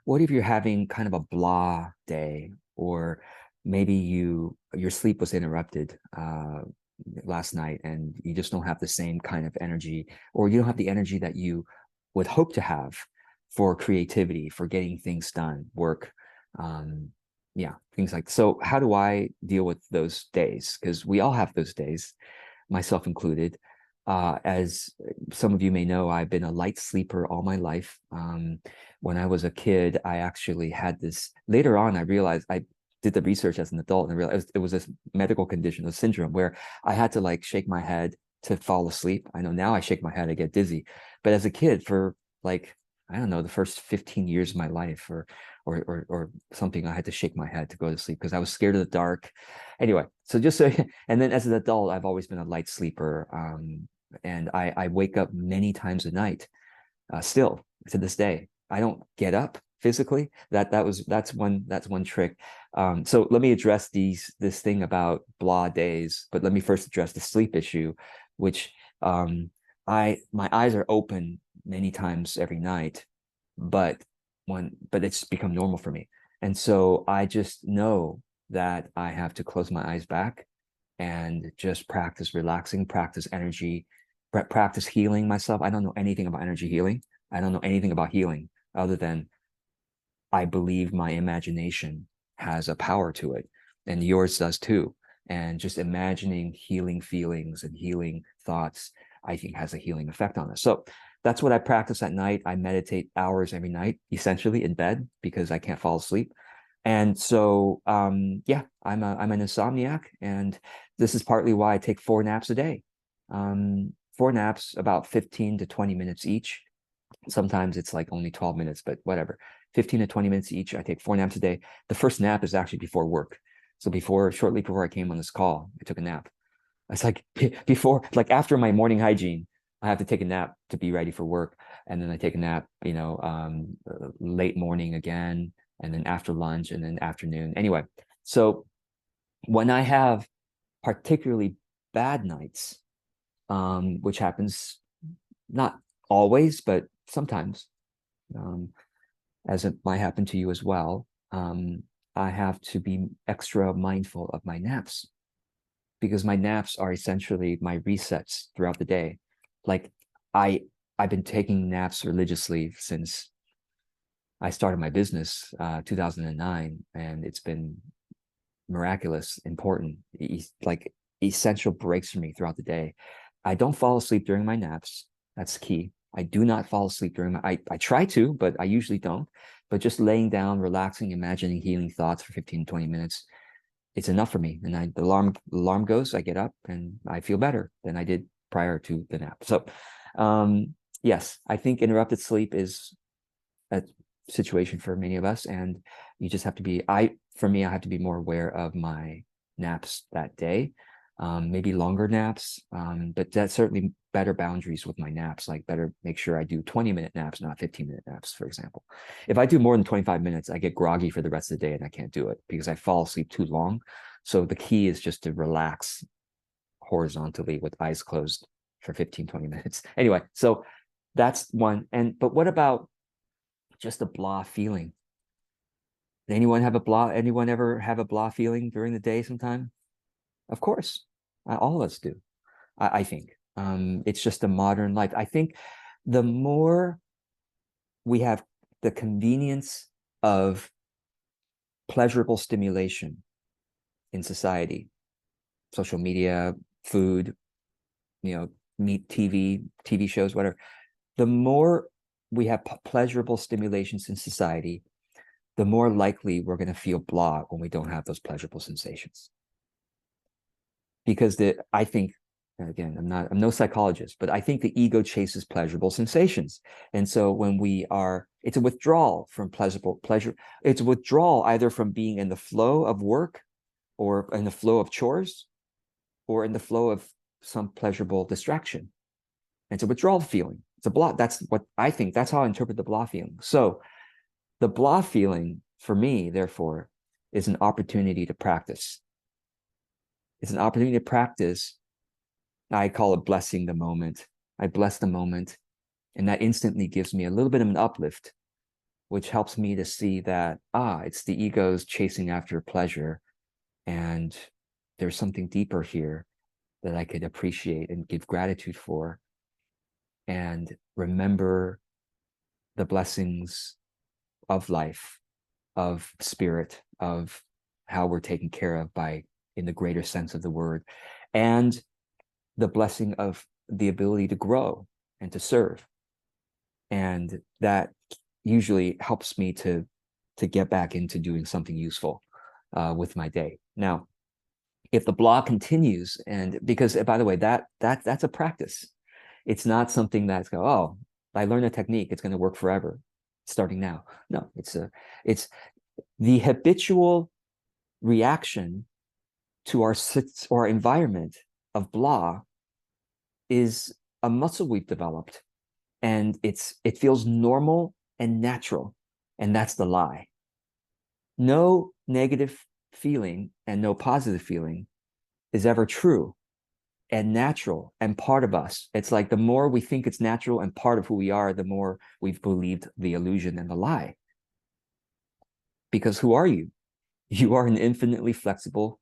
what if you're having kind of a blah day, or maybe your sleep was interrupted last night and you just don't have the same kind of energy, or you don't have the energy that you would hope to have for creativity, for getting things done, work, um, yeah, things like. So how do I deal with those days? Because we all have those days, myself included. As some of you may know, I've been a light sleeper all my life. When I was a kid, I actually had this. Later on, I realized I did the research as an adult and realized it was this medical condition, a syndrome, where I had to like shake my head to fall asleep. I know now I shake my head, I get dizzy. But as a kid, for like, I don't know, the first 15 years of my life, or something, I had to shake my head to go to sleep because I was scared of the dark. Anyway, so just so, and then as an adult, I've always been a light sleeper. And I wake up many times a night, still to this day. I don't get up physically. That's one trick. So let me address this thing about blah days, but let me first address the sleep issue, which I my eyes are open many times every night, but but it's become normal for me. And so I just know that I have to close my eyes back and just practice relaxing, practice energy, practice healing myself. I don't know anything about energy healing. I don't know anything about healing other than I believe my imagination has a power to it, and yours does too. And just imagining healing feelings and healing thoughts, I think, has a healing effect on us. So that's what I practice at night. I meditate hours every night, essentially in bed, because I can't fall asleep. And so, yeah, I'm an insomniac, and this is partly why I take 4 naps a day. 4 naps, about 15 to 20 minutes each. Sometimes it's like only 12 minutes, but whatever. 15 to 20 minutes each. I take 4 naps a day. The first nap is actually before work. So shortly before I came on this call, I took a nap. It's like before, like after my morning hygiene, I have to take a nap to be ready for work. And then I take a nap, late morning again, and then after lunch, and then afternoon. Anyway, so when I have particularly bad nights, which happens not always, but sometimes, um, as it might happen to you as well, I have to be extra mindful of my naps, because my naps are essentially my resets throughout the day. Like I I've been taking naps religiously since I started my business, 2009, and it's been miraculous, important, like essential breaks for me throughout the day. I don't fall asleep during my naps. That's key. I do not fall asleep during I try to, but I usually don't. But just laying down, relaxing, imagining healing thoughts for 15 to 20 minutes, it's enough for me. And the alarm goes, I get up and I feel better than I did prior to the nap. So yes, I think interrupted sleep is a situation for many of us, and you just have to be for me, I have to be more aware of my naps that day. Maybe longer naps, but that's certainly better boundaries with my naps, like better make sure I do 20-minute naps, not 15-minute naps, for example. If I do more than 25 minutes, I get groggy for the rest of the day and I can't do it because I fall asleep too long. So the key is just to relax horizontally with eyes closed for 15, 20 minutes. Anyway, so that's one. But what about just a blah feeling? Anyone ever have a blah feeling during the day sometime? Of course. All of us do. I think it's just a modern life. I think the more we have the convenience of pleasurable stimulation in society, social media, food, meat, TV shows, whatever, the more we have pleasurable stimulations in society, the more likely we're going to feel blah when we don't have those pleasurable sensations. Because I think, again, I'm no psychologist, but I think the ego chases pleasurable sensations. And so when it's a withdrawal from pleasure. It's a withdrawal either from being in the flow of work, or in the flow of chores, or in the flow of some pleasurable distraction. It's a withdrawal feeling. It's a blah. That's what I think. That's how I interpret the blah feeling. So the blah feeling for me, therefore, is an opportunity to practice. It's an opportunity to practice. I call it blessing the moment. I bless the moment, and that instantly gives me a little bit of an uplift which helps me to see that, it's the ego's chasing after pleasure, and there's something deeper here that I could appreciate and give gratitude for, and remember the blessings of life, of spirit, of how we're taken care of by, in the greater sense of the word, and the blessing of the ability to grow and to serve. And that usually helps me to get back into doing something useful with my day. Now, if the blah continues, and because by the way, that's a practice. It's not something that's go, oh, I learned a technique, it's going to work forever, starting now. No, it's the habitual reaction to our environment of blah is a muscle we've developed, and it feels normal and natural, and that's the lie. No negative feeling and no positive feeling is ever true and natural and part of us. It's like the more we think it's natural and part of who we are, the more we've believed the illusion and the lie. Because who are you? You are an infinitely flexible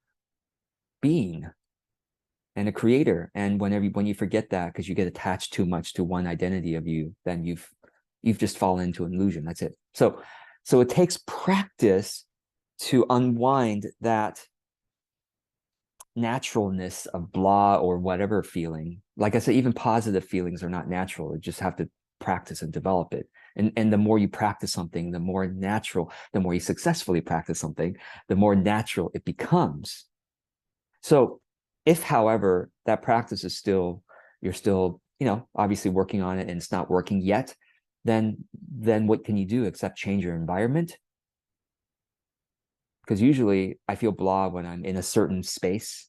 being and a creator. And when you forget that, because you get attached too much to one identity of you, then you've just fallen into an illusion. That's it. So it takes practice to unwind that naturalness of blah or whatever feeling. Like I said, even positive feelings are not natural. You just have to practice and develop it. And the more you practice something, the more natural, the more you successfully practice something, the more natural it becomes. So if, however, that practice is you're still, obviously working on it and it's not working yet, then what can you do except change your environment? Because usually I feel blah when I'm in a certain space,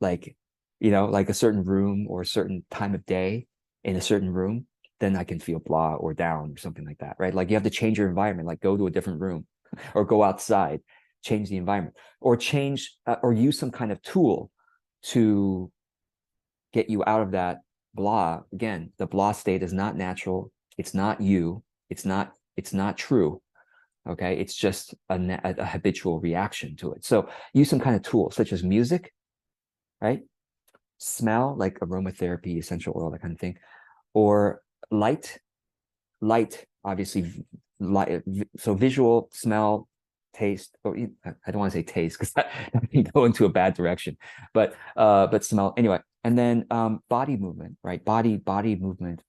like, like a certain room or a certain time of day in a certain room, then I can feel blah or down or something like that, right? Like you have to change your environment, like go to a different room or go outside, change the environment, or change or use some kind of tool to get you out of that blah. Again, the blah state is not natural. It's not you. It's not true. Okay. It's just a habitual reaction to it. So use some kind of tool such as music, right? Smell, like aromatherapy, essential oil, that kind of thing, or light, obviously, light. So visual, smell, taste, or I don't want to say taste because that can go into a bad direction, but smell anyway. And then body movement, right? Body movement,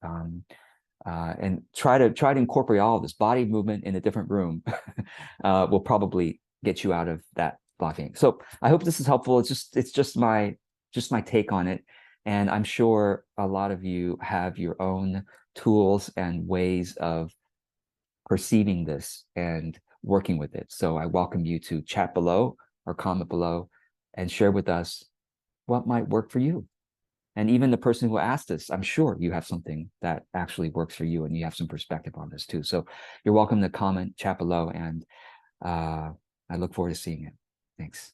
and try to incorporate all of this body movement in a different room. Will probably get you out of that blocking. So I hope this is helpful. It's just my take on it, and I'm sure a lot of you have your own tools and ways of perceiving this and working with it. So I welcome you to chat below or comment below and share with us what might work for you. And even the person who asked us, I'm sure you have something that actually works for you and you have some perspective on this too. So you're welcome to comment, chat below, and I look forward to seeing it. Thanks.